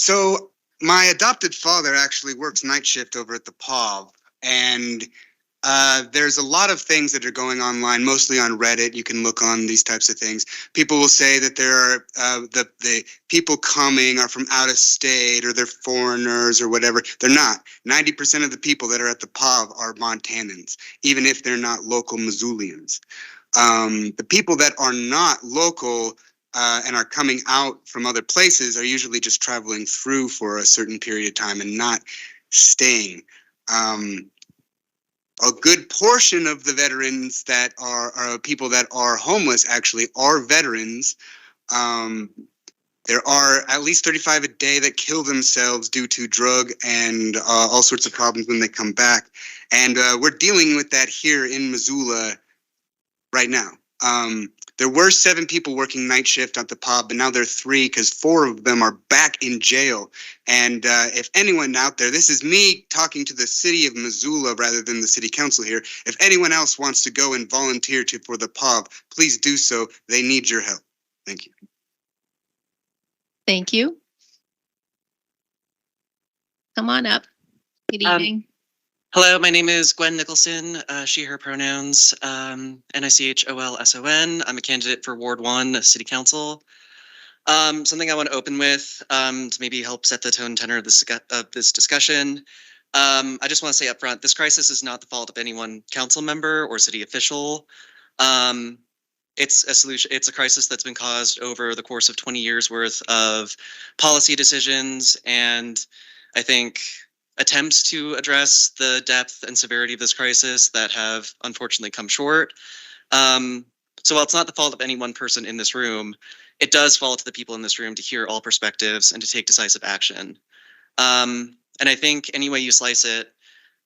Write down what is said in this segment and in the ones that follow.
So my adopted father actually works night shift over at the POV, and there's a lot of things that are going online, mostly on Reddit. You can look on these types of things. People will say that there are the people coming are from out of state or they're foreigners or whatever. They're not. 90% of the people that are at the POV are Montanans, even if they're not local Missoulians. The people that are not local and are coming out from other places are usually just traveling through for a certain period of time and not staying. A good portion of the veterans that are people that are homeless actually are veterans. There are at least 35 a day that kill themselves due to drug and all sorts of problems when they come back. And we're dealing with that here in Missoula right now. There were 7 people working night shift at the pub, but now there are 3 because 4 of them are back in jail. And if anyone out there, this is me talking to the city of Missoula rather than the city council here. If anyone else wants to go and volunteer for the pub, please do so. They need your help. Thank you. Thank you. Come on up. Good evening. Hello, my name is Gwen Nicholson, she, her pronouns, NICHOLSON. I'm a candidate for Ward 1 City Council. Something I want to open with to maybe help set the tone and tenor of this discussion. I just want to say up front, this crisis is not the fault of any one council member or city official. It's a crisis that's been caused over the course of 20 years worth of policy decisions, and I think attempts to address the depth and severity of this crisis that have unfortunately come short. So while it's not the fault of any one person in this room, it does fall to the people in this room to hear all perspectives and to take decisive action. And I think any way you slice it,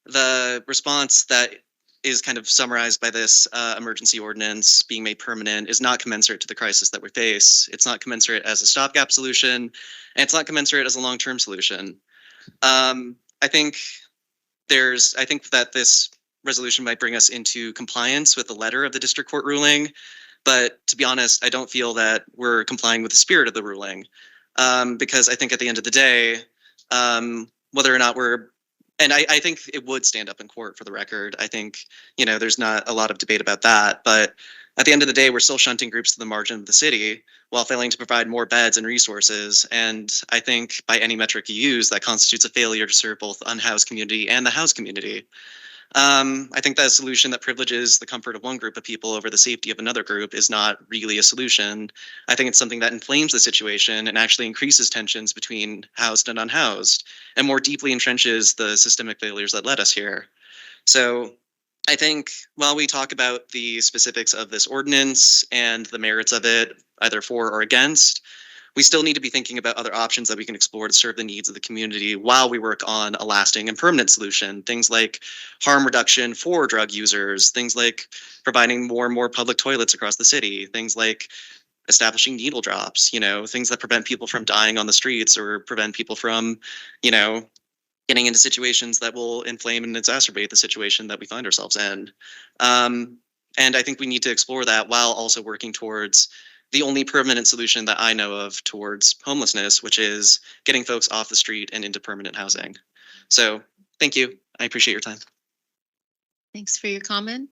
the response that is kind of summarized by this emergency ordinance being made permanent is not commensurate to the crisis that we face. It's not commensurate as a stopgap solution, and it's not commensurate as a long-term solution. I think that this resolution might bring us into compliance with the letter of the district court ruling, but to be honest, I don't feel that we're complying with the spirit of the ruling, because I think at the end of the day, whether or not and I think it would stand up in court for the record. I think, there's not a lot of debate about that, but at the end of the day, we're still shunting groups to the margin of the city while failing to provide more beds and resources. And I think by any metric you use, that constitutes a failure to serve both the unhoused community and the housed community. I think that a solution that privileges the comfort of one group of people over the safety of another group is not really a solution. I think it's something that inflames the situation and actually increases tensions between housed and unhoused, and more deeply entrenches the systemic failures that led us here. So I think while we talk about the specifics of this ordinance and the merits of it, either for or against, we still need to be thinking about other options that we can explore to serve the needs of the community while we work on a lasting and permanent solution. Things like harm reduction for drug users, things like providing more and more public toilets across the city, things like establishing needle drops, things that prevent people from dying on the streets or prevent people from, getting into situations that will inflame and exacerbate the situation that we find ourselves in. And I think we need to explore that while also working towards the only permanent solution that I know of towards homelessness, which is getting folks off the street and into permanent housing. So thank you. I appreciate your time. Thanks for your comment.